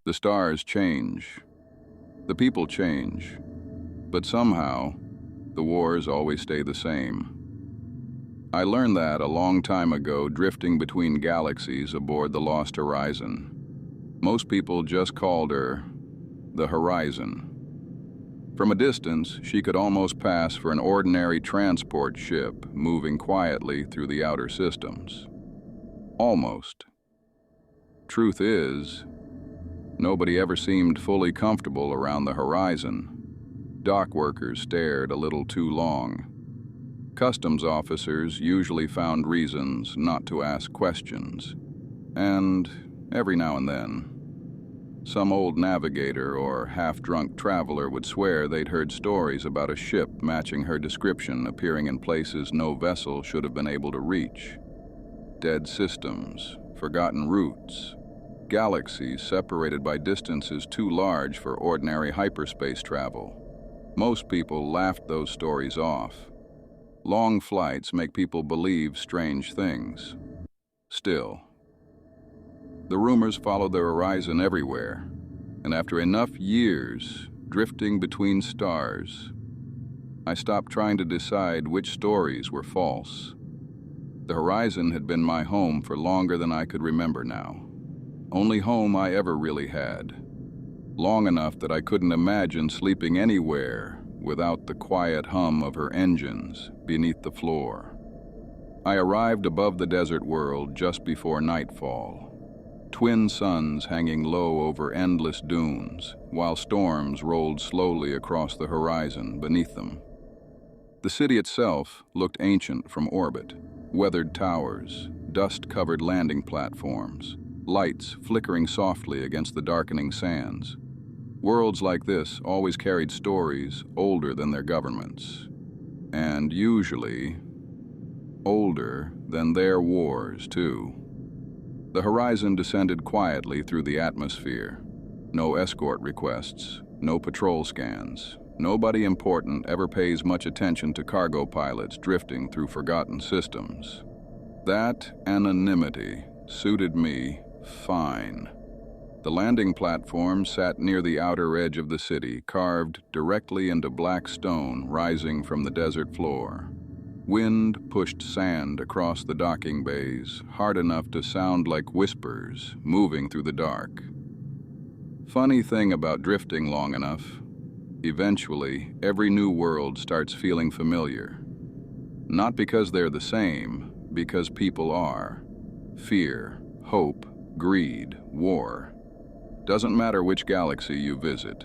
The stars change. The people change. But somehow, the wars always stay the same. I learned that a long time ago drifting between galaxies aboard the Lost Horizon. Most people just called her the Horizon. From a distance, she could almost pass for an ordinary transport ship moving quietly through the outer systems. Almost. Truth is, nobody ever seemed fully comfortable around the horizon. Dock workers stared a little too long. Customs officers usually found reasons not to ask questions. And every now and then, some old navigator or half-drunk traveler would swear they'd heard stories about a ship matching her description appearing in places no vessel should have been able to reach. Dead systems, forgotten routes, galaxies separated by distances too large for ordinary hyperspace travel. Most people laughed those stories off. Long flights make people believe strange things. Still, the rumors followed the horizon everywhere, and after enough years drifting between stars, I stopped trying to decide which stories were false. The horizon had been my home for longer than I could remember now. Only home I ever really had. Long enough that I couldn't imagine sleeping anywhere without the quiet hum of her engines beneath the floor. I arrived above the desert world just before nightfall. Twin suns hanging low over endless dunes, while storms rolled slowly across the horizon beneath them. The city itself looked ancient from orbit. Weathered towers, dust-covered landing platforms, lights flickering softly against the darkening sands. Worlds like this always carried stories older than their governments, and usually older than their wars, too. The horizon descended quietly through the atmosphere. No escort requests, no patrol scans. Nobody important ever pays much attention to cargo pilots drifting through forgotten systems. That anonymity suited me fine. The landing platform sat near the outer edge of the city, carved directly into black stone rising from the desert floor. Wind pushed sand across the docking bays, hard enough to sound like whispers moving through the dark. Funny thing about drifting long enough, eventually every new world starts feeling familiar. Not because they're the same, because people are. Fear, hope, greed, war. Doesn't matter which galaxy you visit.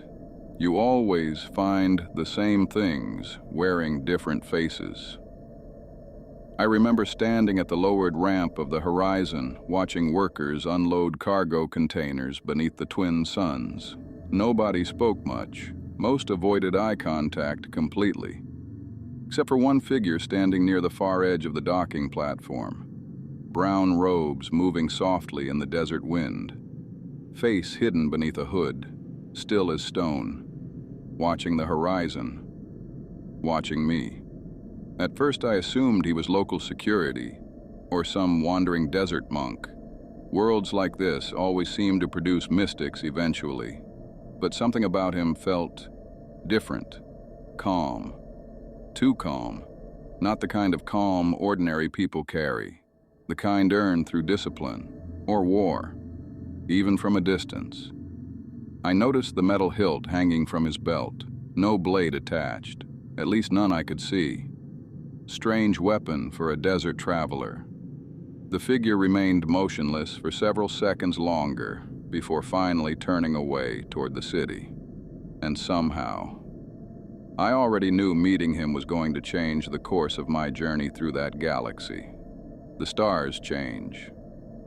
You always find the same things wearing different faces. I remember standing at the lowered ramp of the horizon, watching workers unload cargo containers beneath the twin suns. Nobody spoke much. Most avoided eye contact completely, except for one figure standing near the far edge of the docking platform. Brown robes moving softly in the desert wind. Face hidden beneath a hood, still as stone. Watching the horizon. Watching me. At first I assumed he was local security, or some wandering desert monk. Worlds like this always seem to produce mystics eventually, but something about him felt different, calm, too calm, not the kind of calm ordinary people carry, the kind earned through discipline, or war, even from a distance. I noticed the metal hilt hanging from his belt, no blade attached, at least none I could see. Strange weapon for a desert traveler. The figure remained motionless for several seconds longer before finally turning away toward the city. And somehow, I already knew meeting him was going to change the course of my journey through that galaxy. The stars change.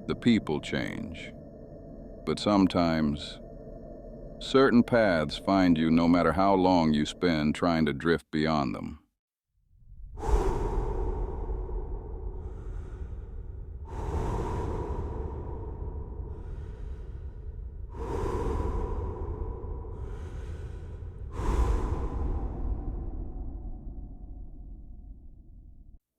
The people change. But sometimes, certain paths find you no matter how long you spend trying to drift beyond them.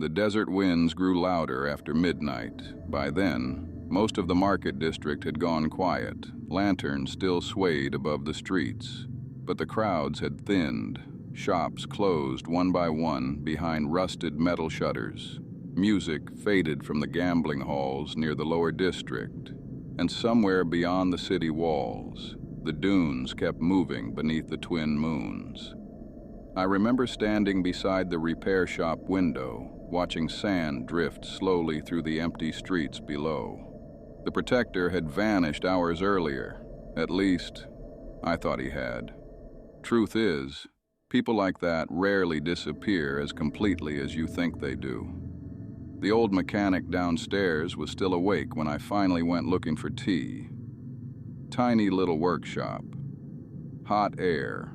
The desert winds grew louder after midnight. By then, most of the market district had gone quiet. Lanterns still swayed above the streets, but the crowds had thinned. Shops closed one by one behind rusted metal shutters. Music faded from the gambling halls near the lower district, and somewhere beyond the city walls, the dunes kept moving beneath the twin moons. I remember standing beside the repair shop window, watching sand drift slowly through the empty streets below. The protector had vanished hours earlier. At least, I thought he had. Truth is, people like that rarely disappear as completely as you think they do. The old mechanic downstairs was still awake when I finally went looking for tea. Tiny little workshop. Hot air.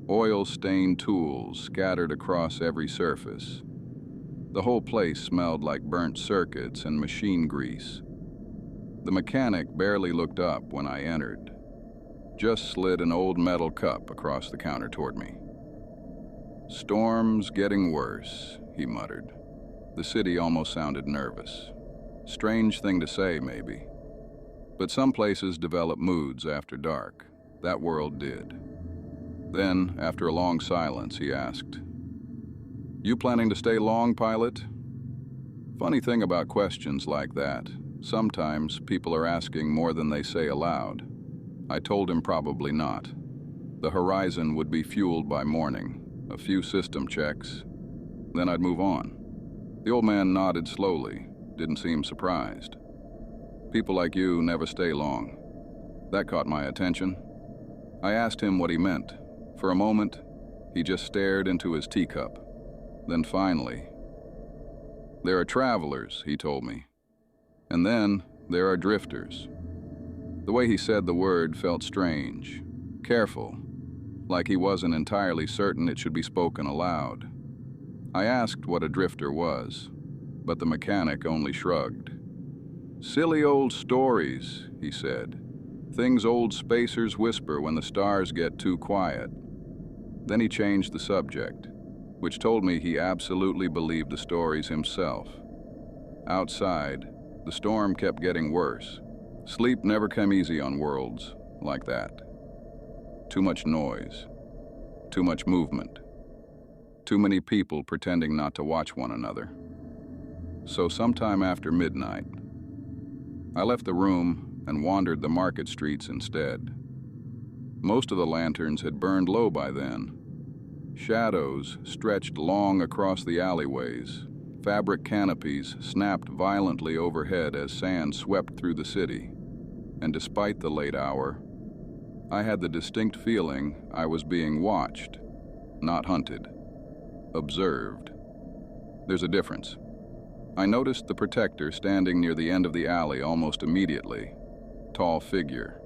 Oil-stained tools scattered across every surface. The whole place smelled like burnt circuits and machine grease. The mechanic barely looked up when I entered. Just slid an old metal cup across the counter toward me. "Storm's getting worse," he muttered. The city almost sounded nervous. Strange thing to say, maybe. But some places develop moods after dark. That world did. Then, after a long silence, he asked, "You planning to stay long, pilot?" Funny thing about questions like that, sometimes people are asking more than they say aloud. I told him probably not. The horizon would be fueled by morning, a few system checks, then I'd move on. The old man nodded slowly, didn't seem surprised. "People like you never stay long." That caught my attention. I asked him what he meant. For a moment, he just stared into his teacup. Then finally, "There are travelers," he told me. "And then there are drifters." The way he said the word felt strange, careful, like he wasn't entirely certain it should be spoken aloud. I asked what a drifter was, but the mechanic only shrugged. "Silly old stories," he said. "Things old spacers whisper when the stars get too quiet." Then he changed the subject, which told me he absolutely believed the stories himself. Outside, the storm kept getting worse. Sleep never came easy on worlds like that. Too much noise, too much movement, too many people pretending not to watch one another. So sometime after midnight, I left the room and wandered the market streets instead. Most of the lanterns had burned low by then. Shadows stretched long across the alleyways. Fabric canopies snapped violently overhead as sand swept through the city. And despite the late hour, I had the distinct feeling I was being watched, not hunted, observed. There's a difference. I noticed the protector standing near the end of the alley almost immediately. Tall figure.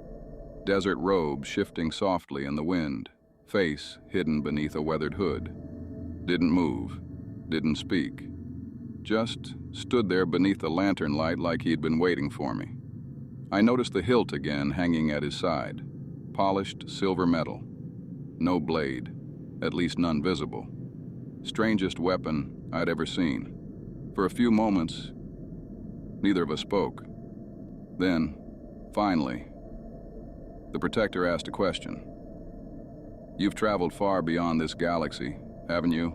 Desert robe shifting softly in the wind, face hidden beneath a weathered hood. Didn't move, didn't speak. Just stood there beneath the lantern light like he had been waiting for me. I noticed the hilt again hanging at his side. Polished silver metal. No blade, at least none visible. Strangest weapon I'd ever seen. For a few moments, neither of us spoke. Then, finally, the protector asked a question. "You've traveled far beyond this galaxy, haven't you?"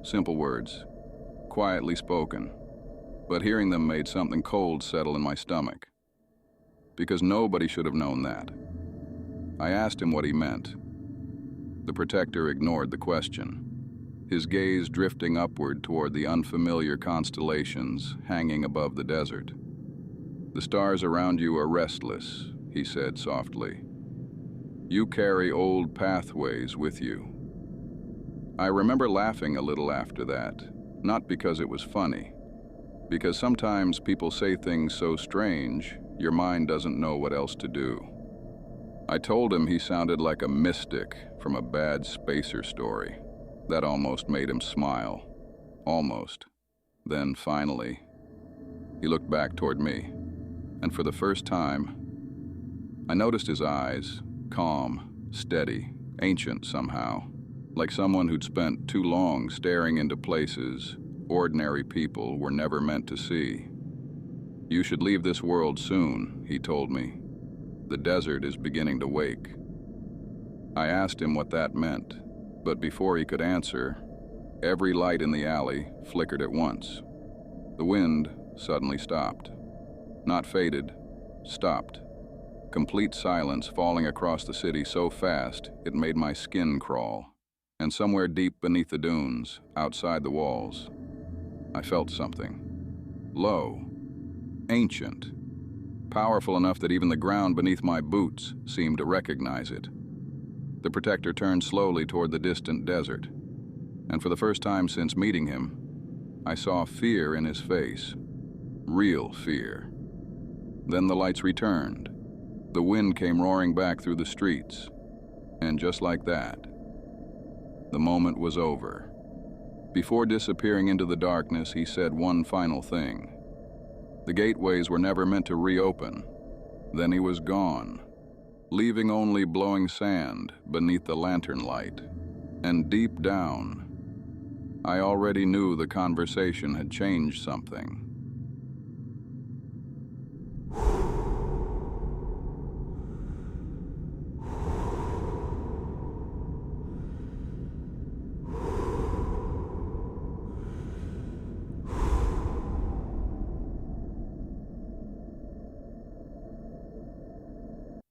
Simple words, quietly spoken, but hearing them made something cold settle in my stomach. Because nobody should have known that. I asked him what he meant. The protector ignored the question, his gaze drifting upward toward the unfamiliar constellations hanging above the desert. "The stars around you are restless," he said softly. "You carry old pathways with you." I remember laughing a little after that, not because it was funny, because sometimes people say things so strange, your mind doesn't know what else to do. I told him he sounded like a mystic from a bad spacer story. That almost made him smile. Almost. Then, finally, he looked back toward me, and for the first time, I noticed his eyes, calm, steady, ancient somehow, like someone who'd spent too long staring into places ordinary people were never meant to see. "You should leave this world soon," he told me. "The desert is beginning to wake." I asked him what that meant, but before he could answer, every light in the alley flickered at once. The wind suddenly stopped. Not faded, stopped. Complete silence falling across the city so fast it made my skin crawl. And somewhere deep beneath the dunes, outside the walls, I felt something. Low, ancient, powerful enough that even the ground beneath my boots seemed to recognize it. The protector turned slowly toward the distant desert, and for the first time since meeting him, I saw fear in his face. Real fear. Then the lights returned. The wind came roaring back through the streets, and just like that, the moment was over. Before disappearing into the darkness, he said one final thing. The gateways were never meant to reopen. Then he was gone, leaving only blowing sand beneath the lantern light. And deep down, I already knew the conversation had changed something.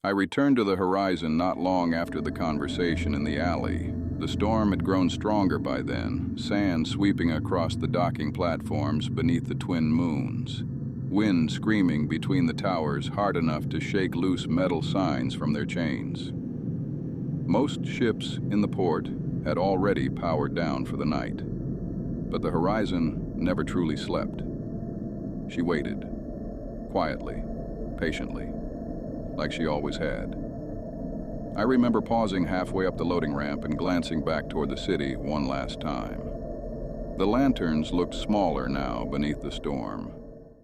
I returned to the horizon not long after the conversation in the alley. The storm had grown stronger by then, sand sweeping across the docking platforms beneath the twin moons. Wind screaming between the towers hard enough to shake loose metal signs from their chains. Most ships in the port had already powered down for the night, but the horizon never truly slept. She waited, quietly, patiently, like she always had. I remember pausing halfway up the loading ramp and glancing back toward the city one last time. The lanterns looked smaller now beneath the storm,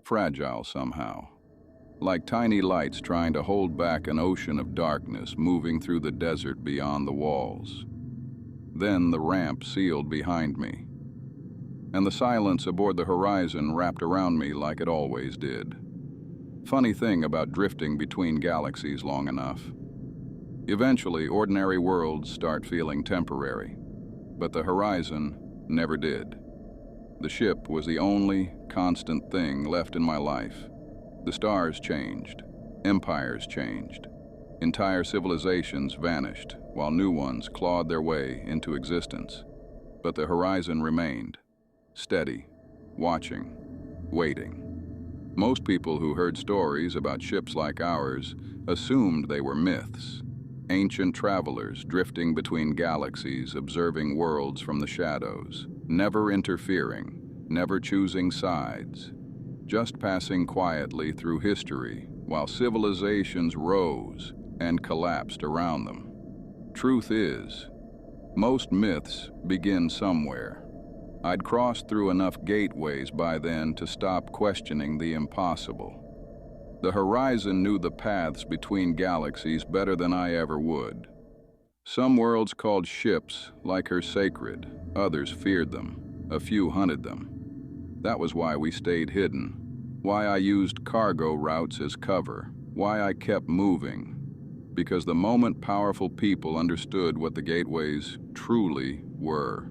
fragile somehow, like tiny lights trying to hold back an ocean of darkness moving through the desert beyond the walls. Then the ramp sealed behind me, and the silence aboard the horizon wrapped around me like it always did. Funny thing about drifting between galaxies long enough. Eventually, ordinary worlds start feeling temporary, but the horizon never did. The ship was the only constant thing left in my life. The stars changed, empires changed, entire civilizations vanished while new ones clawed their way into existence. But the horizon remained, steady, watching, waiting. Most people who heard stories about ships like ours assumed they were myths, ancient travelers drifting between galaxies, observing worlds from the shadows, never interfering, never choosing sides, just passing quietly through history while civilizations rose and collapsed around them. Truth is, most myths begin somewhere. I'd crossed through enough gateways by then to stop questioning the impossible. The horizon knew the paths between galaxies better than I ever would. Some worlds called ships like her sacred, others feared them, a few hunted them. That was why we stayed hidden, why I used cargo routes as cover, why I kept moving. Because the moment powerful people understood what the gateways truly were,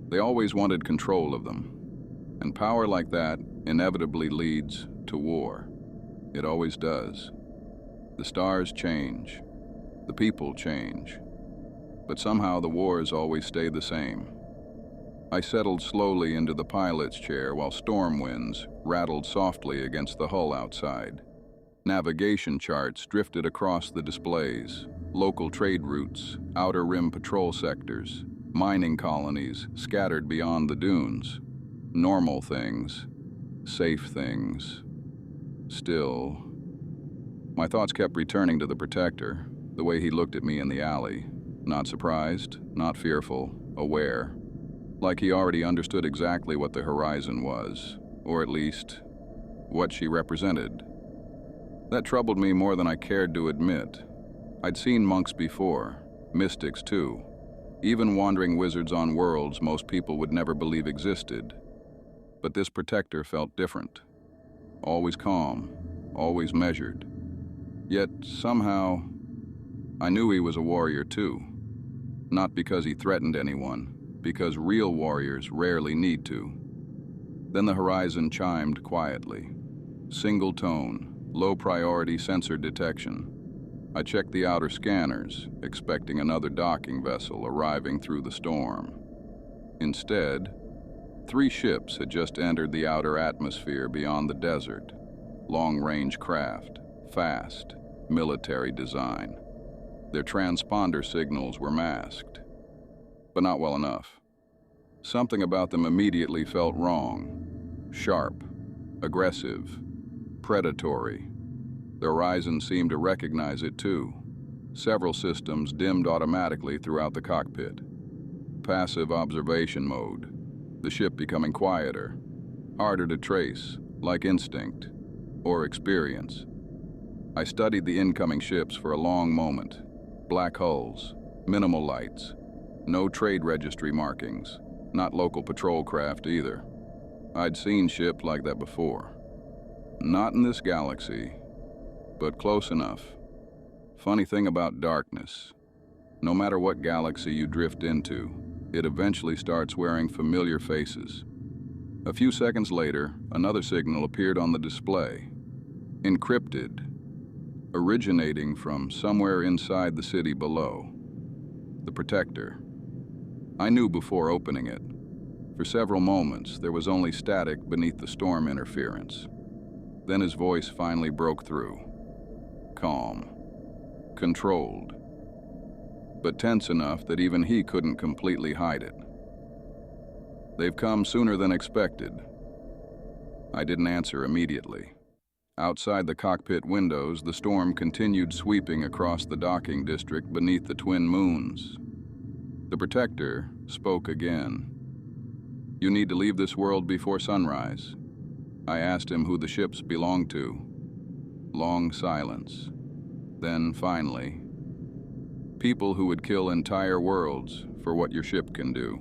they always wanted control of them. And power like that inevitably leads to war. It always does. The stars change. The people change. But somehow the wars always stay the same. I settled slowly into the pilot's chair while storm winds rattled softly against the hull outside. Navigation charts drifted across the displays, local trade routes, outer rim patrol sectors, mining colonies scattered beyond the dunes. Normal things, safe things. Still, my thoughts kept returning to the protector, the way he looked at me in the alley. Not surprised, not fearful, aware. Like he already understood exactly what the horizon was, or at least, what she represented. That troubled me more than I cared to admit. I'd seen monks before, mystics too, even wandering wizards on worlds most people would never believe existed. But this protector felt different. Always calm, always measured. Yet, somehow, I knew he was a warrior too. Not because he threatened anyone, because real warriors rarely need to. Then the horizon chimed quietly. Single tone, low priority sensor detection. I checked the outer scanners, expecting another docking vessel arriving through the storm. Instead, 3 ships had just entered the outer atmosphere beyond the desert. Long-range craft, fast, military design. Their transponder signals were masked, but not well enough. Something about them immediately felt wrong. Sharp, aggressive, predatory. The horizon seemed to recognize it too. Several systems dimmed automatically throughout the cockpit. Passive observation mode. The ship becoming quieter, harder to trace, like instinct or experience. I studied the incoming ships for a long moment. Black hulls, minimal lights, no trade registry markings, not local patrol craft either. I'd seen ships like that before. Not in this galaxy, but close enough. Funny thing about darkness, no matter what galaxy you drift into, it eventually starts wearing familiar faces. A few seconds later, another signal appeared on the display. Encrypted, originating from somewhere inside the city below. The Protector. I knew before opening it. For several moments, there was only static beneath the storm interference. Then his voice finally broke through. Calm. Controlled. But tense enough that even he couldn't completely hide it. They've come sooner than expected. I didn't answer immediately. Outside the cockpit windows, the storm continued sweeping across the docking district beneath the twin moons. The Protector spoke again. You need to leave this world before sunrise. I asked him who the ships belonged to. Long silence. Then, finally, people who would kill entire worlds for what your ship can do.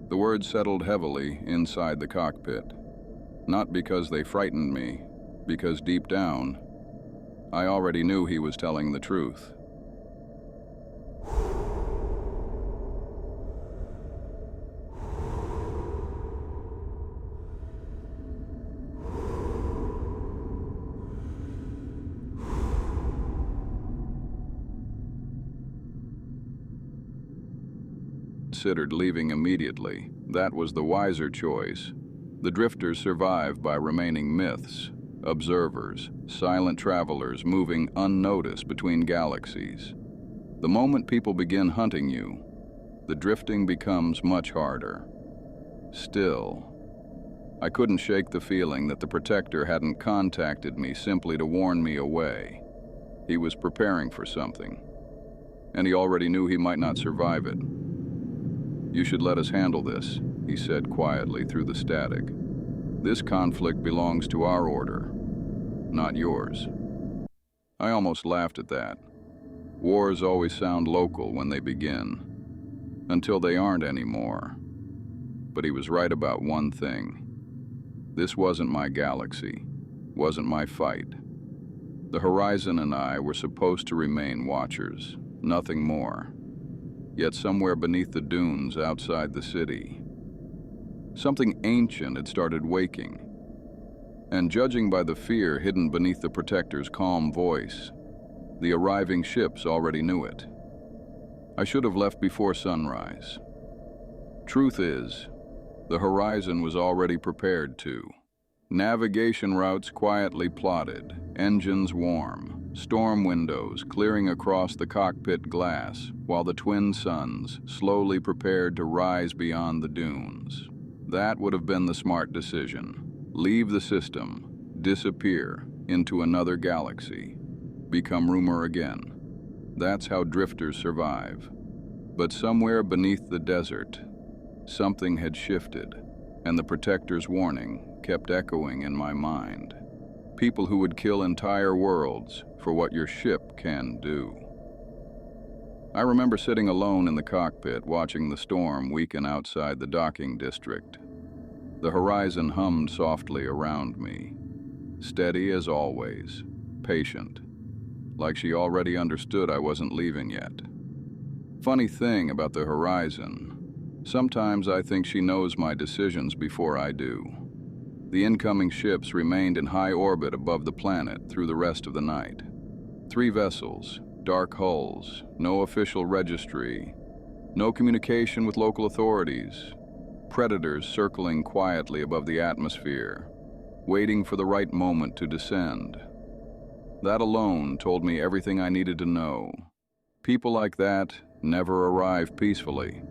The words settled heavily inside the cockpit. Not because they frightened me, because deep down, I already knew he was telling the truth. Considered leaving immediately. That was the wiser choice. The drifters survive by remaining myths, observers, silent travelers moving unnoticed between galaxies. The moment people begin hunting you, the drifting becomes much harder. Still, I couldn't shake the feeling that the Protector hadn't contacted me simply to warn me away. He was preparing for something, and he already knew he might not survive it. You should let us handle this, he said quietly through the static. This conflict belongs to our order, not yours. I almost laughed at that. Wars always sound local when they begin, until they aren't anymore. But he was right about one thing. This wasn't my galaxy, wasn't my fight. The horizon and I were supposed to remain watchers, nothing more. Yet somewhere beneath the dunes outside the city, something ancient had started waking. And judging by the fear hidden beneath the Protector's calm voice, the arriving ships already knew it. I should have left before sunrise. Truth is, the horizon was already prepared to. Navigation routes quietly plotted, engines warm, storm windows clearing across the cockpit glass, while the twin suns slowly prepared to rise beyond the dunes. That would have been the smart decision. Leave the system, disappear into another galaxy, become rumor again. That's how drifters survive. But somewhere beneath the desert, something had shifted, and the Protector's warning kept echoing in my mind. People who would kill entire worlds for what your ship can do. I remember sitting alone in the cockpit watching the storm weaken outside the docking district. The horizon hummed softly around me, steady as always, patient, like she already understood I wasn't leaving yet. Funny thing about the horizon, sometimes I think she knows my decisions before I do. The incoming ships remained in high orbit above the planet through the rest of the night. 3 vessels, dark hulls, no official registry, no communication with local authorities. Predators circling quietly above the atmosphere, waiting for the right moment to descend. That alone told me everything I needed to know. People like that never arrive peacefully,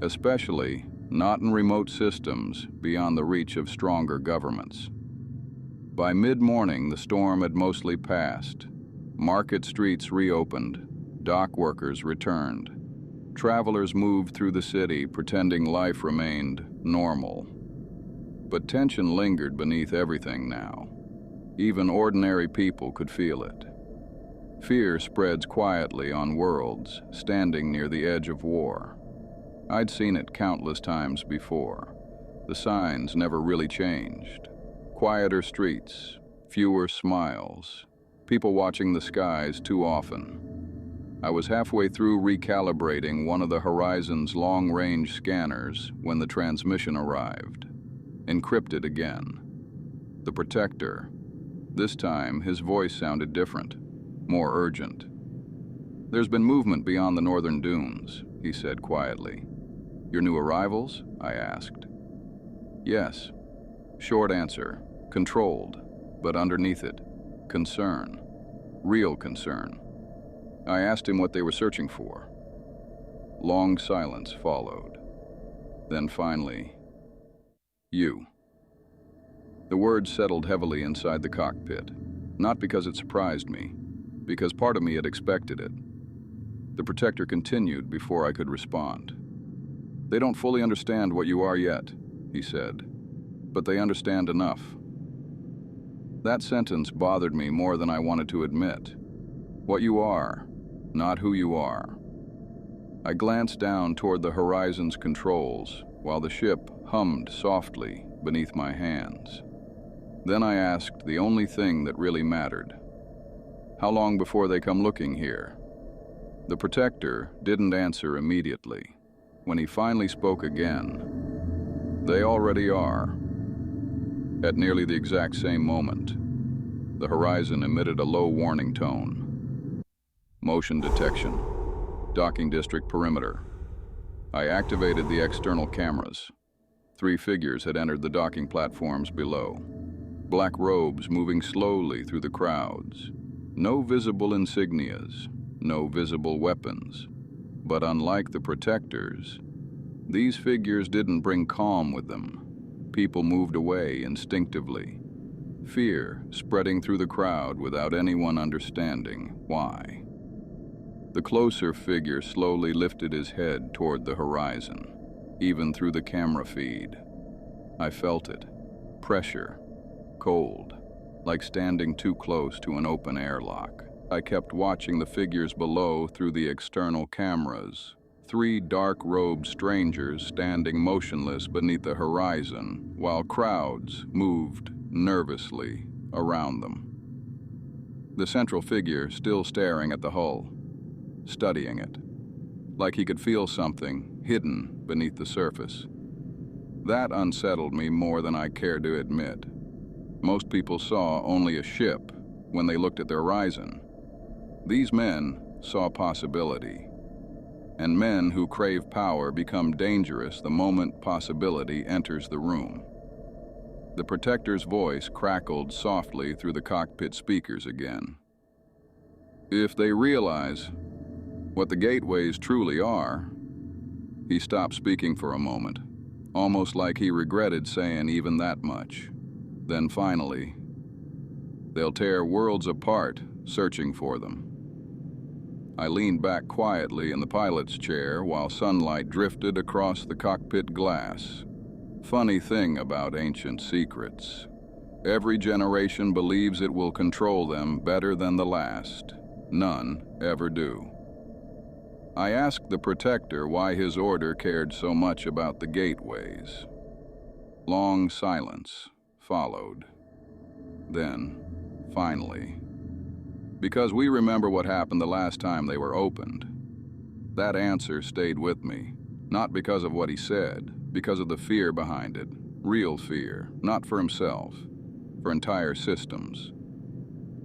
especially not in remote systems beyond the reach of stronger governments. By mid-morning, the storm had mostly passed. Market streets reopened, dock workers returned. Travelers moved through the city, pretending life remained normal. But tension lingered beneath everything now. Even ordinary people could feel it. Fear spreads quietly on worlds standing near the edge of war. I'd seen it countless times before. The signs never really changed. Quieter streets, fewer smiles, people watching the skies too often. I was halfway through recalibrating one of the Horizon's long-range scanners when the transmission arrived. Encrypted again. The Protector. This time, his voice sounded different, more urgent. "There's been movement beyond the northern dunes," he said quietly. "Your new arrivals?" I asked. "Yes." Short answer. Controlled, but underneath it, concern. Real concern. I asked him what they were searching for. Long silence followed. Then finally, "You." The words settled heavily inside the cockpit, not because it surprised me, because part of me had expected it. The Protector continued before I could respond. "They don't fully understand what you are yet," he said, "but they understand enough." That sentence bothered me more than I wanted to admit. What you are, not who you are. I glanced down toward the horizon's controls while the ship hummed softly beneath my hands. Then I asked the only thing that really mattered. "How long before they come looking here?" The Protector didn't answer immediately. When he finally spoke again, "They already are." At nearly the exact same moment, the horizon emitted a low warning tone. "Motion detection. Docking district perimeter." I activated the external cameras. 3 figures had entered the docking platforms below. Black robes moving slowly through the crowds. No visible insignias, no visible weapons. But unlike the Protectors, these figures didn't bring calm with them. People moved away instinctively. Fear spreading through the crowd without anyone understanding why. The closer figure slowly lifted his head toward the horizon, even through the camera feed. I felt it. Pressure. Cold. Like standing too close to an open airlock. I kept watching the figures below through the external cameras. 3 dark-robed strangers standing motionless beneath the horizon, while crowds moved nervously around them. The central figure still staring at the hull, studying it, like he could feel something hidden beneath the surface. That unsettled me more than I cared to admit. Most people saw only a ship when they looked at the horizon. These men saw possibility. And men who crave power become dangerous the moment possibility enters the room. The Protector's voice crackled softly through the cockpit speakers again. "If they realize what the gateways truly are..." He stopped speaking for a moment, almost like he regretted saying even that much. Then finally, "They'll tear worlds apart searching for them." I leaned back quietly in the pilot's chair while sunlight drifted across the cockpit glass. Funny thing about ancient secrets. Every generation believes it will control them better than the last. None ever do. I asked the Protector why his order cared so much about the gateways. Long silence followed. Then, finally, because we remember what happened the last time they were opened. That answer stayed with me, not because of what he said, because of the fear behind it. Real fear, not for himself, for entire systems.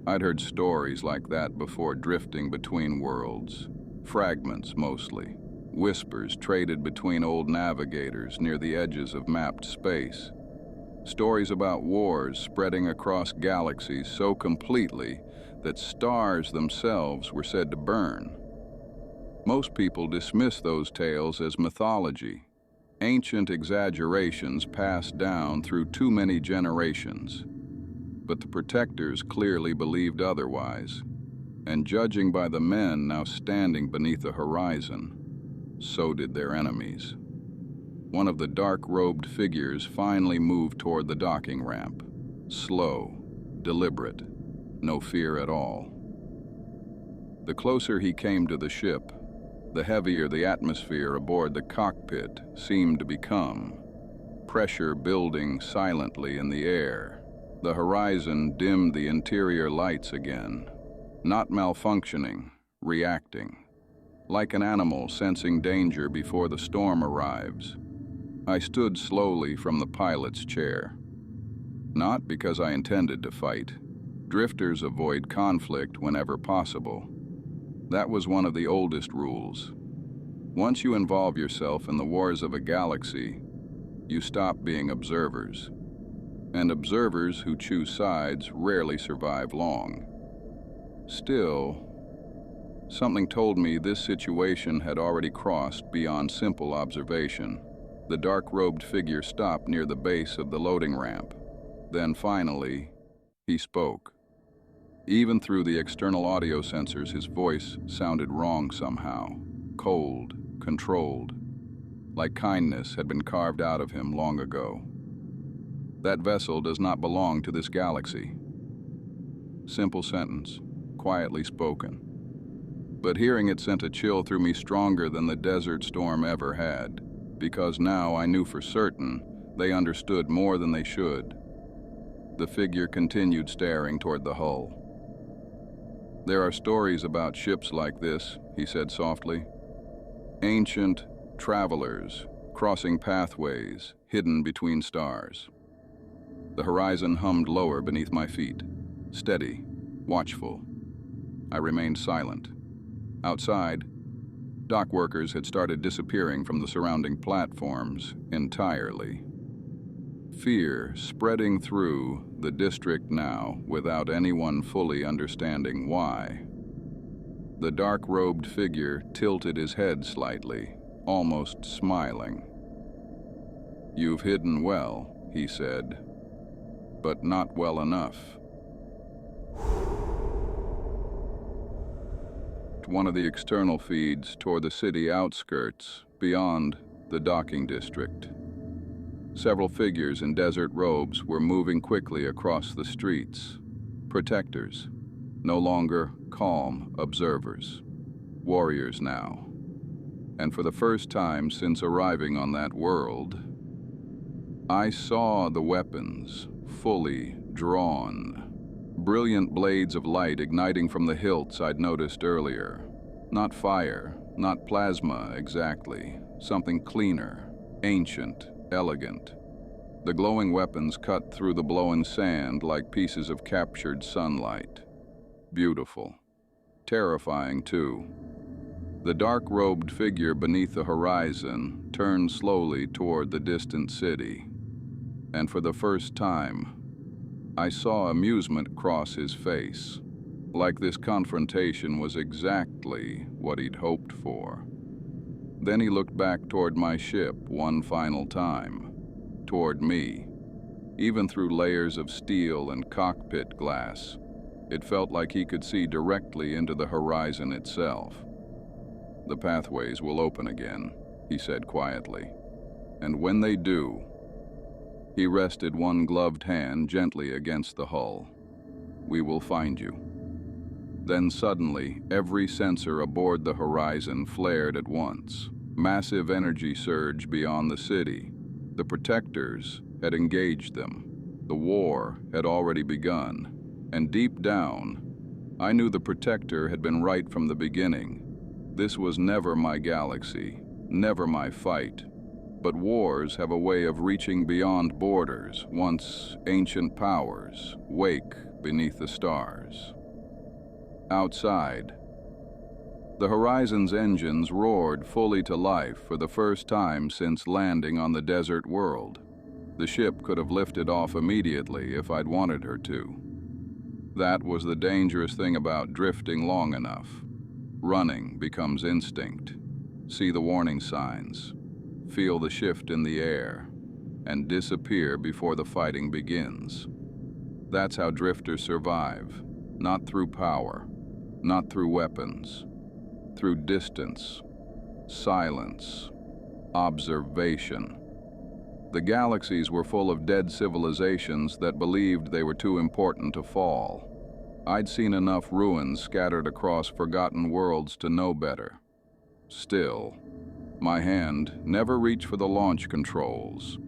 I'd heard stories like that before, drifting between worlds, fragments mostly, whispers traded between old navigators near the edges of mapped space. Stories about wars spreading across galaxies so completely that stars themselves were said to burn. Most people dismiss those tales as mythology, ancient exaggerations passed down through too many generations. But the protectors clearly believed otherwise, and judging by the men now standing beneath the horizon, so did their enemies. One of the dark-robed figures finally moved toward the docking ramp. Slow, deliberate, no fear at all. The closer he came to the ship, the heavier the atmosphere aboard the cockpit seemed to become, pressure building silently in the air. The horizon dimmed the interior lights again, not malfunctioning, reacting. Like an animal sensing danger before the storm arrives. I stood slowly from the pilot's chair. Not because I intended to fight. Drifters avoid conflict whenever possible. That was one of the oldest rules. Once you involve yourself in the wars of a galaxy, you stop being observers. And observers who choose sides rarely survive long. Still, something told me this situation had already crossed beyond simple observation. The dark-robed figure stopped near the base of the loading ramp. Then finally, he spoke. Even through the external audio sensors, his voice sounded wrong somehow. Cold, controlled, like kindness had been carved out of him long ago. That vessel does not belong to this galaxy. Simple sentence, quietly spoken. But hearing it sent a chill through me stronger than the desert storm ever had, because now I knew for certain they understood more than they should. The figure continued staring toward the hull. There are stories about ships like this, he said softly. Ancient travelers crossing pathways hidden between stars. The horizon hummed lower beneath my feet, steady, watchful. I remained silent. Outside, dock workers had started disappearing from the surrounding platforms entirely. Fear spreading through the district now without anyone fully understanding why. The dark-robed figure tilted his head slightly, almost smiling. "You've hidden well," he said, "but not well enough." One of the external feeds toward the city outskirts, beyond the docking district. Several figures in desert robes were moving quickly across the streets. Protectors, no longer calm observers. Warriors now. And for the first time since arriving on that world, I saw the weapons fully drawn. Brilliant blades of light igniting from the hilts I'd noticed earlier. Not fire, not plasma exactly. Something cleaner, ancient, elegant. The glowing weapons cut through the blown sand like pieces of captured sunlight. Beautiful. Terrifying, too. The dark-robed figure beneath the horizon turned slowly toward the distant city. And for the first time, I saw amusement cross his face, like this confrontation was exactly what he'd hoped for. Then he looked back toward my ship one final time, toward me. Even through layers of steel and cockpit glass, it felt like he could see directly into the horizon itself. "The pathways will open again," he said quietly. "And when they do," he rested one gloved hand gently against the hull, "we will find you." Then suddenly, every sensor aboard the horizon flared at once. Massive energy surge beyond the city. The protectors had engaged them. The war had already begun, and deep down, I knew the Protector had been right from the beginning. This was never my galaxy, never my fight. But wars have a way of reaching beyond borders once ancient powers wake beneath the stars. Outside, the Horizon's engines roared fully to life for the first time since landing on the desert world. The ship could have lifted off immediately if I'd wanted her to. That was the dangerous thing about drifting long enough. Running becomes instinct. See the warning signs, feel the shift in the air, and disappear before the fighting begins. That's how drifters survive, not through power, not through weapons, through distance, silence, observation. The galaxies were full of dead civilizations that believed they were too important to fall. I'd seen enough ruins scattered across forgotten worlds to know better. Still, my hand never reached for the launch controls.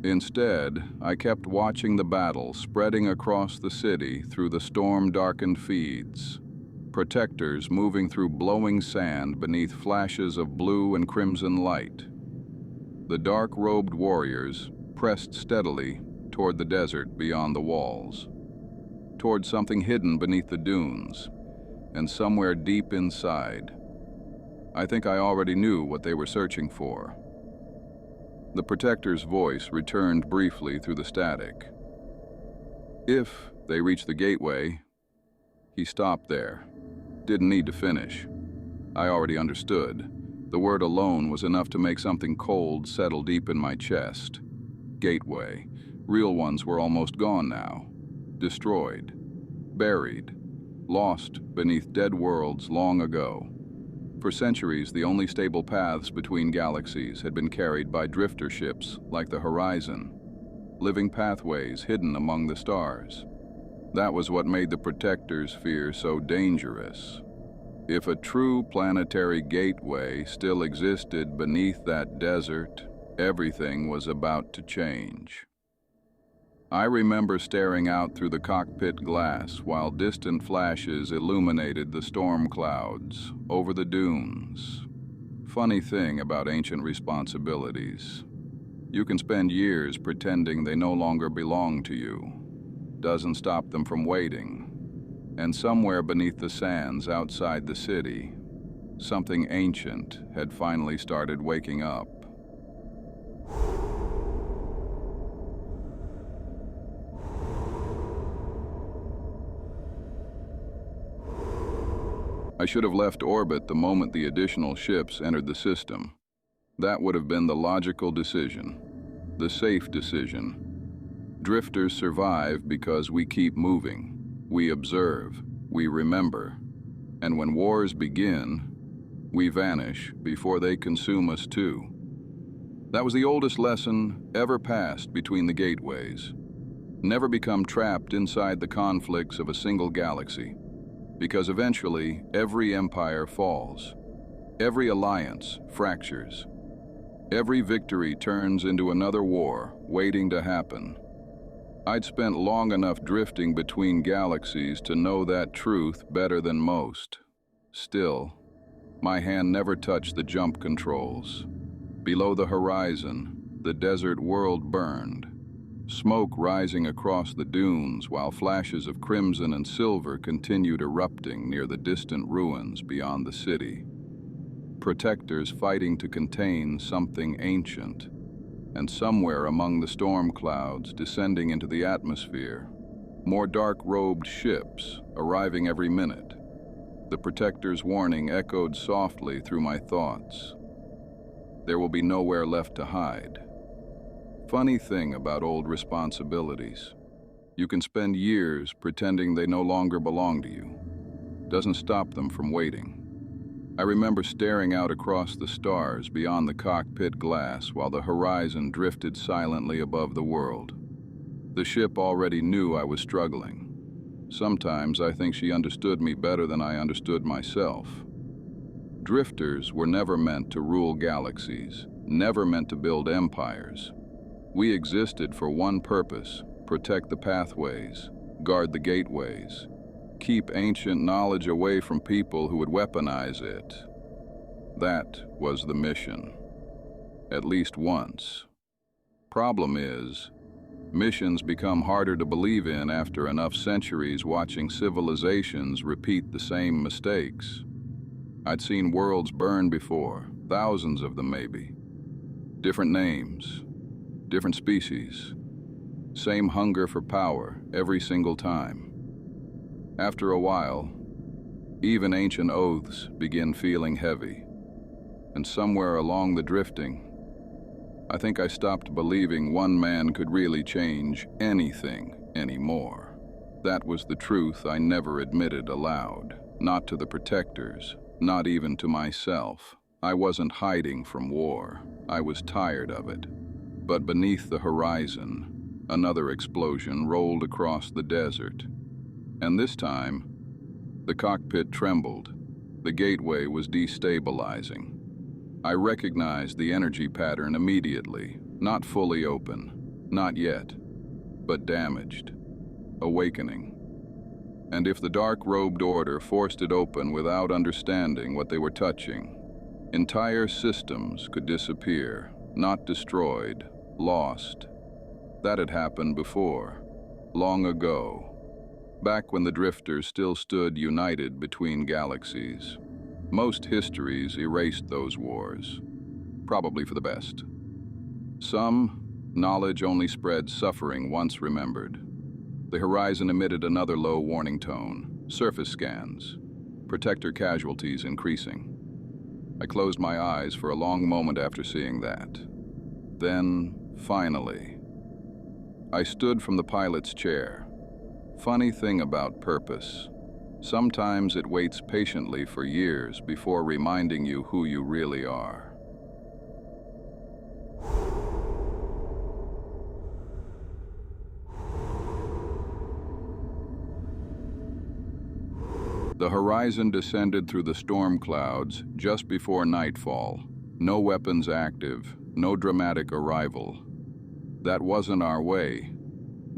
Instead, I kept watching the battle spreading across the city through the storm-darkened feeds. Protectors moving through blowing sand beneath flashes of blue and crimson light. The dark-robed warriors pressed steadily toward the desert beyond the walls, toward something hidden beneath the dunes, and somewhere deep inside. I think I already knew what they were searching for. The Protector's voice returned briefly through the static. If they reach the gateway, he stopped there. Didn't need to finish. I already understood. The word alone was enough to make something cold settle deep in my chest. Gateway. Real ones were almost gone now. Destroyed. Buried. Lost beneath dead worlds long ago. For centuries, the only stable paths between galaxies had been carried by drifter ships like the Horizon, living pathways hidden among the stars. That was what made the Protector's fear so dangerous. If a true planetary gateway still existed beneath that desert, everything was about to change. I remember staring out through the cockpit glass while distant flashes illuminated the storm clouds over the dunes. Funny thing about ancient responsibilities. You can spend years pretending they no longer belong to you. Doesn't stop them from waiting. And somewhere beneath the sands outside the city, something ancient had finally started waking up. I should have left orbit the moment the additional ships entered the system. That would have been the logical decision, the safe decision. Drifters survive because we keep moving. We observe, we remember, and when wars begin, we vanish before they consume us too. That was the oldest lesson ever passed between the gateways. Never become trapped inside the conflicts of a single galaxy, because eventually every empire falls, every alliance fractures, every victory turns into another war waiting to happen. I'd spent long enough drifting between galaxies to know that truth better than most. Still, my hand never touched the jump controls. Below the horizon, the desert world burned, smoke rising across the dunes while flashes of crimson and silver continued erupting near the distant ruins beyond the city. Protectors fighting to contain something ancient. And somewhere among the storm clouds descending into the atmosphere, more dark-robed ships arriving every minute. The Protector's warning echoed softly through my thoughts. There will be nowhere left to hide. Funny thing about old responsibilities. You can spend years pretending they no longer belong to you. Doesn't stop them from waiting. I remember staring out across the stars beyond the cockpit glass while the horizon drifted silently above the world. The ship already knew I was struggling. Sometimes I think she understood me better than I understood myself. Drifters were never meant to rule galaxies, never meant to build empires. We existed for one purpose: protect the pathways, guard the gateways, keep ancient knowledge away from people who would weaponize it. That was the mission. At least once. Problem is, missions become harder to believe in after enough centuries watching civilizations repeat the same mistakes. I'd seen worlds burn before, thousands of them maybe. Different names, different species, same hunger for power every single time. After a while, even ancient oaths begin feeling heavy. And somewhere along the drifting, I think I stopped believing one man could really change anything anymore. That was the truth I never admitted aloud, not to the protectors, not even to myself. I wasn't hiding from war. I was tired of it. But beneath the horizon, another explosion rolled across the desert. And this time, the cockpit trembled. The gateway was destabilizing. I recognized the energy pattern immediately, not fully open, not yet, but damaged, awakening. And if the dark-robed order forced it open without understanding what they were touching, entire systems could disappear, not destroyed, lost. That had happened before, long ago, back when the drifters still stood united between galaxies. Most histories erased those wars, probably for the best. Some, knowledge only spread suffering once remembered. The horizon emitted another low warning tone. Surface scans. Protector casualties increasing. I closed my eyes for a long moment after seeing that. Then, finally, I stood from the pilot's chair. Funny thing about purpose. Sometimes it waits patiently for years before reminding you who you really are. The horizon descended through the storm clouds just before nightfall. No weapons active, no dramatic arrival. That wasn't our way.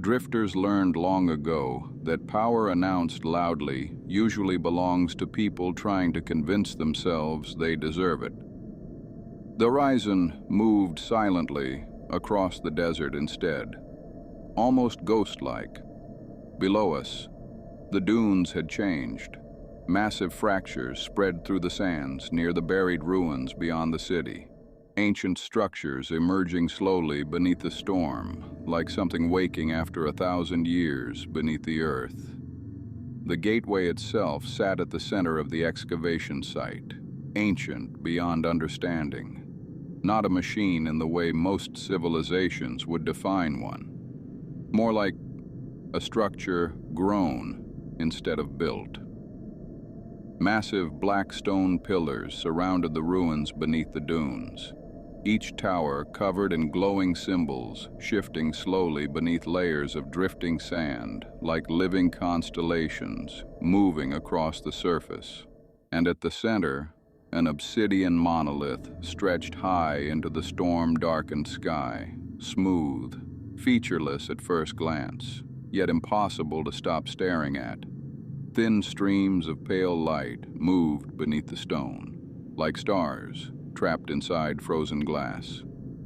Drifters learned long ago that power announced loudly usually belongs to people trying to convince themselves they deserve it. The horizon moved silently across the desert instead, almost ghost-like. Below us, the dunes had changed. Massive fractures spread through the sands near the buried ruins beyond the city. Ancient structures emerging slowly beneath the storm, like something waking after 1,000 years beneath the earth. The gateway itself sat at the center of the excavation site, ancient beyond understanding. Not a machine in the way most civilizations would define one. More like a structure grown instead of built. Massive black stone pillars surrounded the ruins beneath the dunes. Each tower covered in glowing symbols, shifting slowly beneath layers of drifting sand, like living constellations, moving across the surface. And at the center, an obsidian monolith stretched high into the storm-darkened sky, smooth, featureless at first glance, yet impossible to stop staring at. Thin streams of pale light moved beneath the stone, like stars trapped inside frozen glass.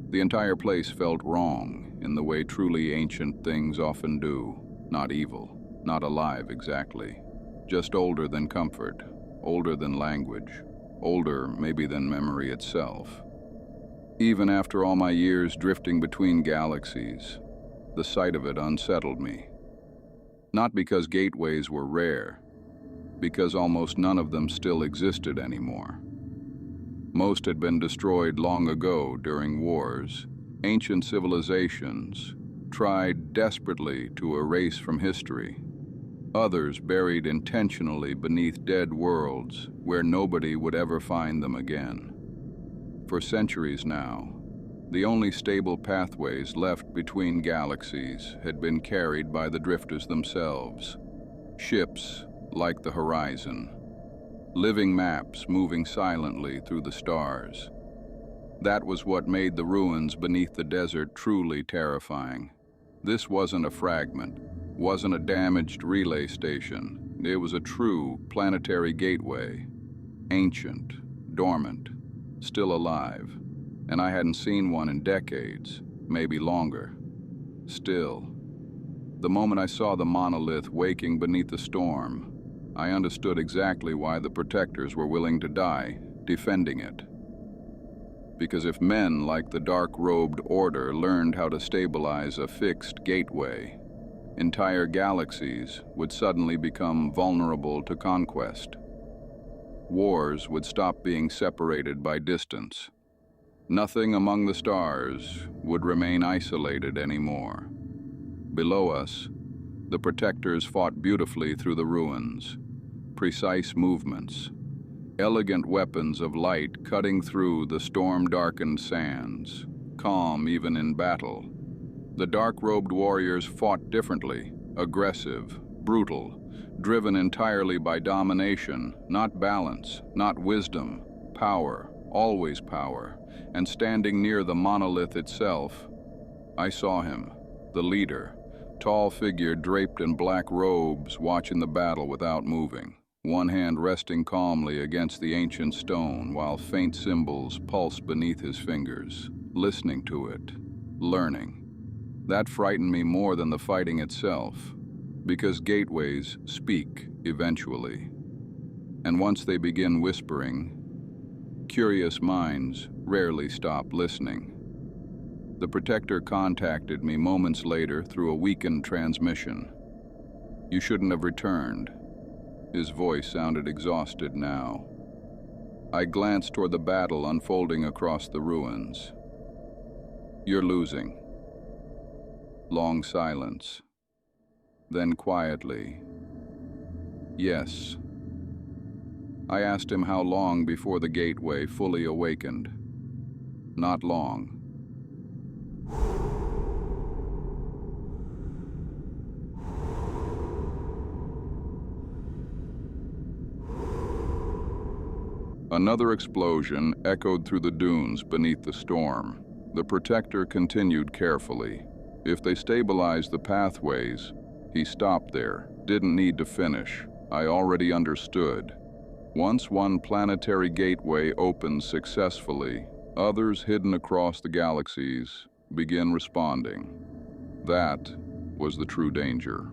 The entire place felt wrong in the way truly ancient things often do. Not evil, not alive exactly. Just older than comfort, older than language, older maybe than memory itself. Even after all my years drifting between galaxies, the sight of it unsettled me. Not because gateways were rare, because almost none of them still existed anymore. Most had been destroyed long ago during wars. Ancient civilizations tried desperately to erase from history. Others buried intentionally beneath dead worlds where nobody would ever find them again. For centuries now, the only stable pathways left between galaxies had been carried by the drifters themselves. Ships like the horizon. Living maps moving silently through the stars. That was what made the ruins beneath the desert truly terrifying. This wasn't a fragment, wasn't a damaged relay station. It was a true planetary gateway. Ancient, dormant, still alive. And I hadn't seen one in decades, maybe longer. Still, the moment I saw the monolith waking beneath the storm, I understood exactly why the protectors were willing to die, defending it. Because if men like the dark-robed Order learned how to stabilize a fixed gateway, entire galaxies would suddenly become vulnerable to conquest. Wars would stop being separated by distance. Nothing among the stars would remain isolated anymore. Below us, the protectors fought beautifully through the ruins. Precise movements, elegant weapons of light cutting through the storm-darkened sands, calm even in battle. The dark-robed warriors fought differently, aggressive, brutal, driven entirely by domination, not balance, not wisdom, power, always power. And standing near the monolith itself, I saw him, the leader, tall figure draped in black robes, watching the battle without moving. One hand resting calmly against the ancient stone while faint symbols pulsed beneath his fingers, listening to it, learning. That frightened me more than the fighting itself, because gateways speak eventually. And once they begin whispering, curious minds rarely stop listening. The protector contacted me moments later through a weakened transmission. "You shouldn't have returned." His voice sounded exhausted now. I glanced toward the battle unfolding across the ruins. "You're losing." Long silence. Then quietly, "Yes." I asked him how long before the gateway fully awakened. "Not long." Another explosion echoed through the dunes beneath the storm. The protector continued carefully. If they stabilized the pathways, he stopped there, didn't need to finish. I already understood. Once one planetary gateway opens successfully, others hidden across the galaxies begin responding. That was the true danger.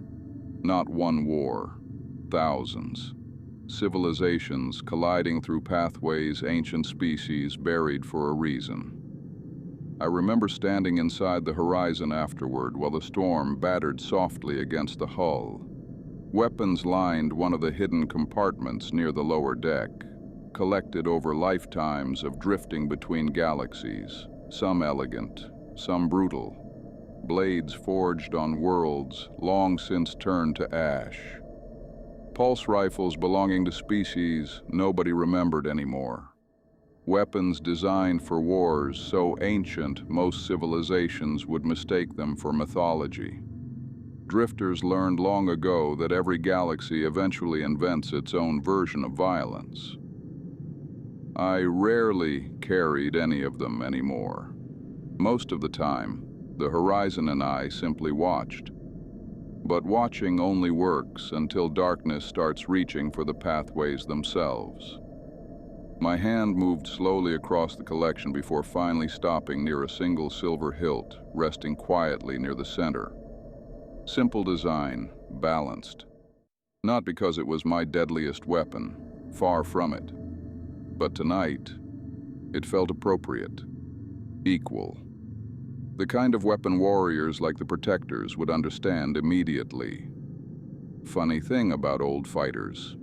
Not one war, thousands. Civilizations colliding through pathways ancient species buried for a reason. I remember standing inside the horizon afterward while the storm battered softly against the hull. Weapons lined one of the hidden compartments near the lower deck, collected over lifetimes of drifting between galaxies, some elegant, some brutal. Blades forged on worlds long since turned to ash. Pulse rifles belonging to species nobody remembered anymore. Weapons designed for wars so ancient most civilizations would mistake them for mythology. Drifters learned long ago that every galaxy eventually invents its own version of violence. I rarely carried any of them anymore. Most of the time, the horizon and I simply watched. But watching only works until darkness starts reaching for the pathways themselves. My hand moved slowly across the collection before finally stopping near a single silver hilt, resting quietly near the center. Simple design, balanced. Not because it was my deadliest weapon, far from it. But tonight, it felt appropriate, equal. The kind of weapon warriors like the Protectors would understand immediately. Funny thing about old fighters.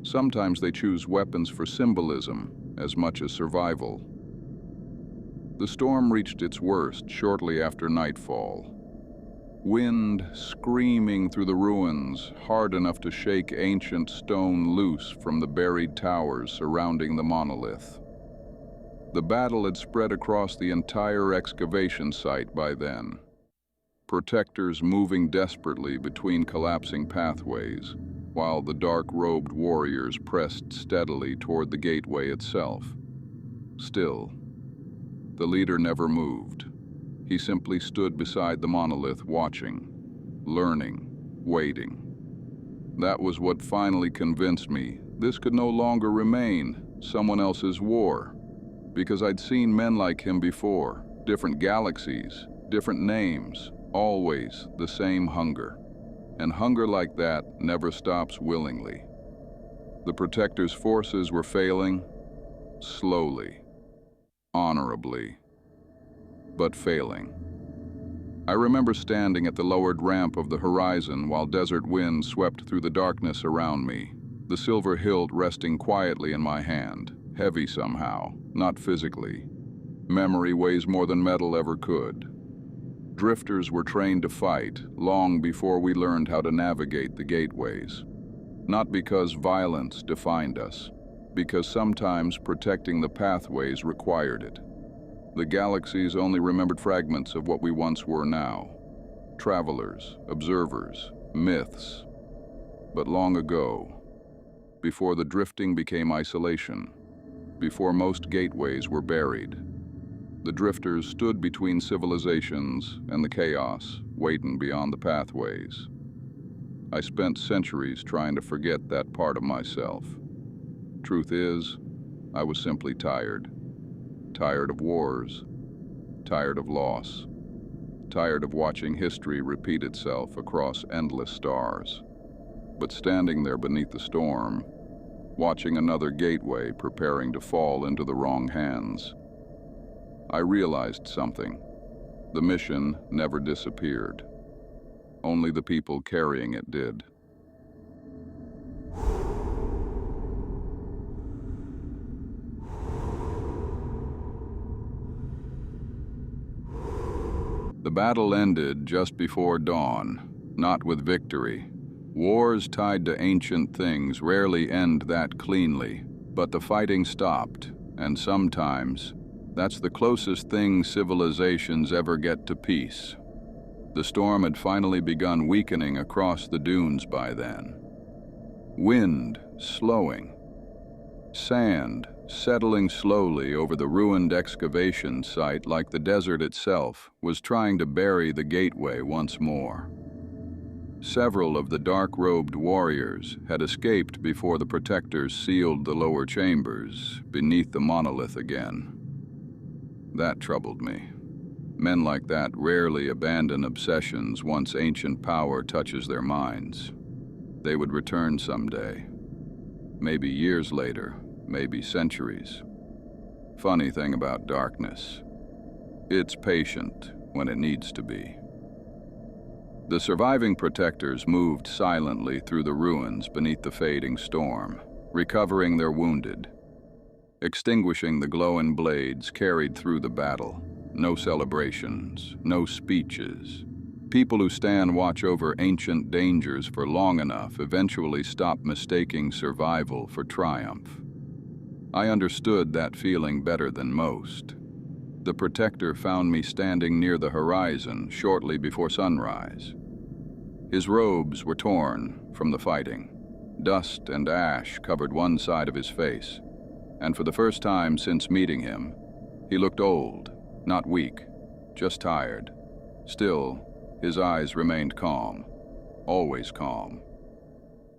Sometimes they choose weapons for symbolism as much as survival. The storm reached its worst shortly after nightfall. Wind screaming through the ruins, hard enough to shake ancient stone loose from the buried towers surrounding the monolith. The battle had spread across the entire excavation site by then. Protectors moving desperately between collapsing pathways, while the dark-robed warriors pressed steadily toward the gateway itself. Still, The leader never moved. He simply stood beside the monolith, watching, learning, waiting. That was what finally convinced me this could no longer remain someone else's war, because I'd seen men like him before, different galaxies, different names, always the same hunger. And hunger like that never stops willingly. The Protector's forces were failing, slowly, honorably, but failing. I remember standing at the lowered ramp of the horizon while desert winds swept through the darkness around me, the silver hilt resting quietly in my hand, heavy somehow, not physically. Memory weighs more than metal ever could. Drifters were trained to fight long before we learned how to navigate the gateways. Not because violence defined us, because sometimes protecting the pathways required it. The galaxies only remembered fragments of what we once were now. Travelers, observers, myths. But long ago, before the drifting became isolation, before most gateways were buried, the drifters stood between civilizations and the chaos waiting beyond the pathways. I spent centuries trying to forget that part of myself. Truth is, I was simply tired. Tired of wars, tired of loss, tired of watching history repeat itself across endless stars. But standing there beneath the storm, watching another gateway preparing to fall into the wrong hands, I realized something. The mission never disappeared. Only the people carrying it did. The battle ended just before dawn, not with victory. Wars tied to ancient things rarely end that cleanly, but the fighting stopped, and sometimes that's the closest thing civilizations ever get to peace. The storm had finally begun weakening across the dunes by then. Wind slowing. Sand settling slowly over the ruined excavation site like the desert itself was trying to bury the gateway once more. Several of the dark-robed warriors had escaped before the Protectors sealed the lower chambers beneath the monolith again. That troubled me. Men like that rarely abandon obsessions once ancient power touches their minds. They would return someday. Maybe years later, maybe centuries. Funny thing about darkness, it's patient when it needs to be. The surviving Protectors moved silently through the ruins beneath the fading storm, recovering their wounded, extinguishing the glowing blades carried through the battle. No celebrations, no speeches. People who stand watch over ancient dangers for long enough eventually stop mistaking survival for triumph. I understood that feeling better than most. The Protector found me standing near the horizon shortly before sunrise. His robes were torn from the fighting. Dust and ash covered one side of his face, and for the first time since meeting him, he looked old, not weak, just tired. Still, his eyes remained calm, always calm.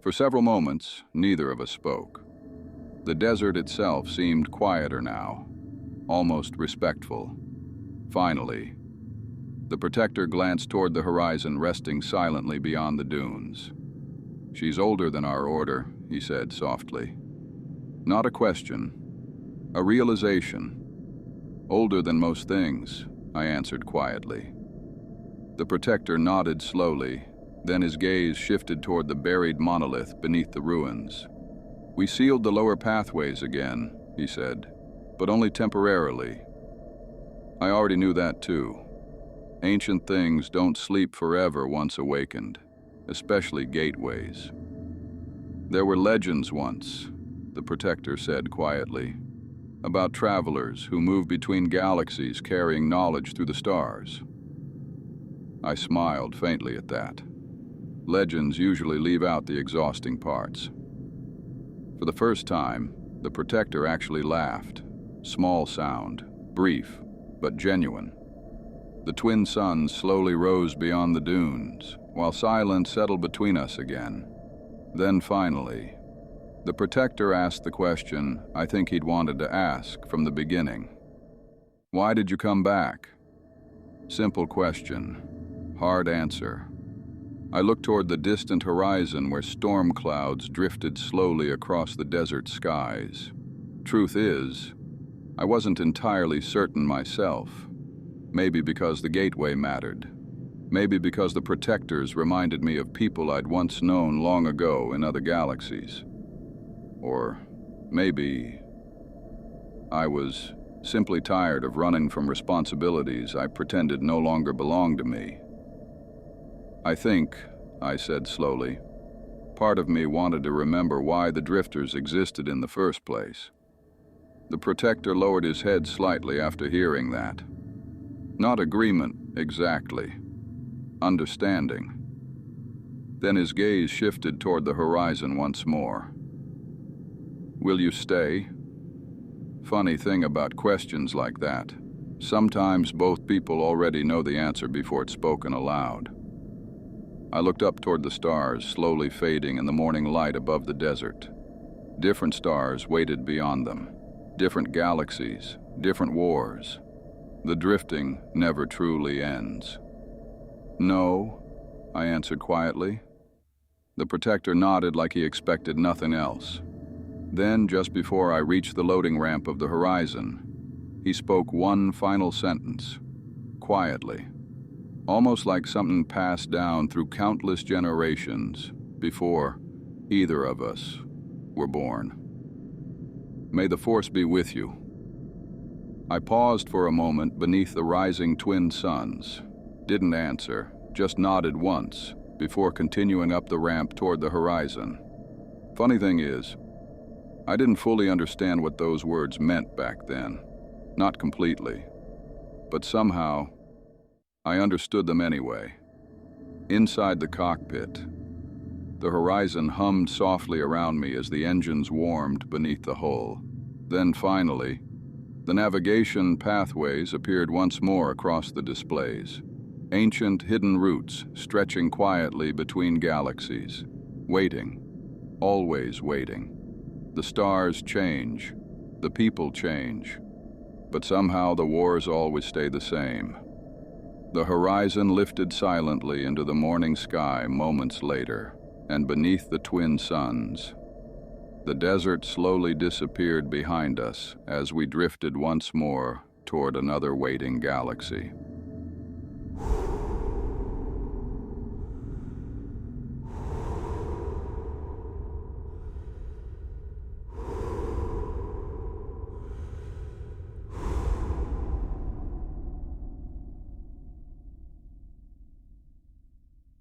For several moments, neither of us spoke. The desert itself seemed quieter now, almost respectful. Finally, the Protector glanced toward the horizon resting silently beyond the dunes. "She's older than our order," he said softly. Not a question, a realization. "Older than most things," I answered quietly. The Protector nodded slowly, then his gaze shifted toward the buried monolith beneath the ruins. "We sealed the lower pathways again," he said, "but only temporarily." I already knew that too. Ancient things don't sleep forever once awakened, especially gateways. "There were legends once," the Protector said quietly, "about travelers who move between galaxies carrying knowledge through the stars." I smiled faintly at that. Legends usually leave out the exhausting parts. For the first time, the Protector actually laughed. Small sound, brief, but genuine. The twin suns slowly rose beyond the dunes, while silence settled between us again. Then finally, the Protector asked the question I think he'd wanted to ask from the beginning. "Why did you come back?" Simple question, hard answer. I looked toward the distant horizon where storm clouds drifted slowly across the desert skies. Truth is, I wasn't entirely certain myself. Maybe because the gateway mattered. Maybe because the Protectors reminded me of people I'd once known long ago in other galaxies. Or maybe I was simply tired of running from responsibilities I pretended no longer belonged to me. "I think," I said slowly, "part of me wanted to remember why the Drifters existed in the first place." The Protector lowered his head slightly after hearing that. Not agreement, exactly. Understanding. Then his gaze shifted toward the horizon once more. "Will you stay?" Funny thing about questions like that. Sometimes both people already know the answer before it's spoken aloud. I looked up toward the stars, slowly fading in the morning light above the desert. Different stars waited beyond them. Different galaxies, different wars. The drifting never truly ends. "No," I answered quietly. The Protector nodded like he expected nothing else. Then, just before I reached the loading ramp of the horizon, he spoke one final sentence, quietly, almost like something passed down through countless generations before either of us were born. "May the Force be with you." I paused for a moment beneath the rising twin suns, didn't answer, just nodded once, before continuing up the ramp toward the horizon. Funny thing is, I didn't fully understand what those words meant back then. Not completely. But somehow, I understood them anyway. Inside the cockpit, the horizon hummed softly around me as the engines warmed beneath the hull. Then finally, the navigation pathways appeared once more across the displays. Ancient hidden routes stretching quietly between galaxies. Waiting. Always waiting. The stars change. The people change. But somehow the wars always stay the same. The horizon lifted silently into the morning sky moments later, and beneath the twin suns, the desert slowly disappeared behind us as we drifted once more toward another waiting galaxy.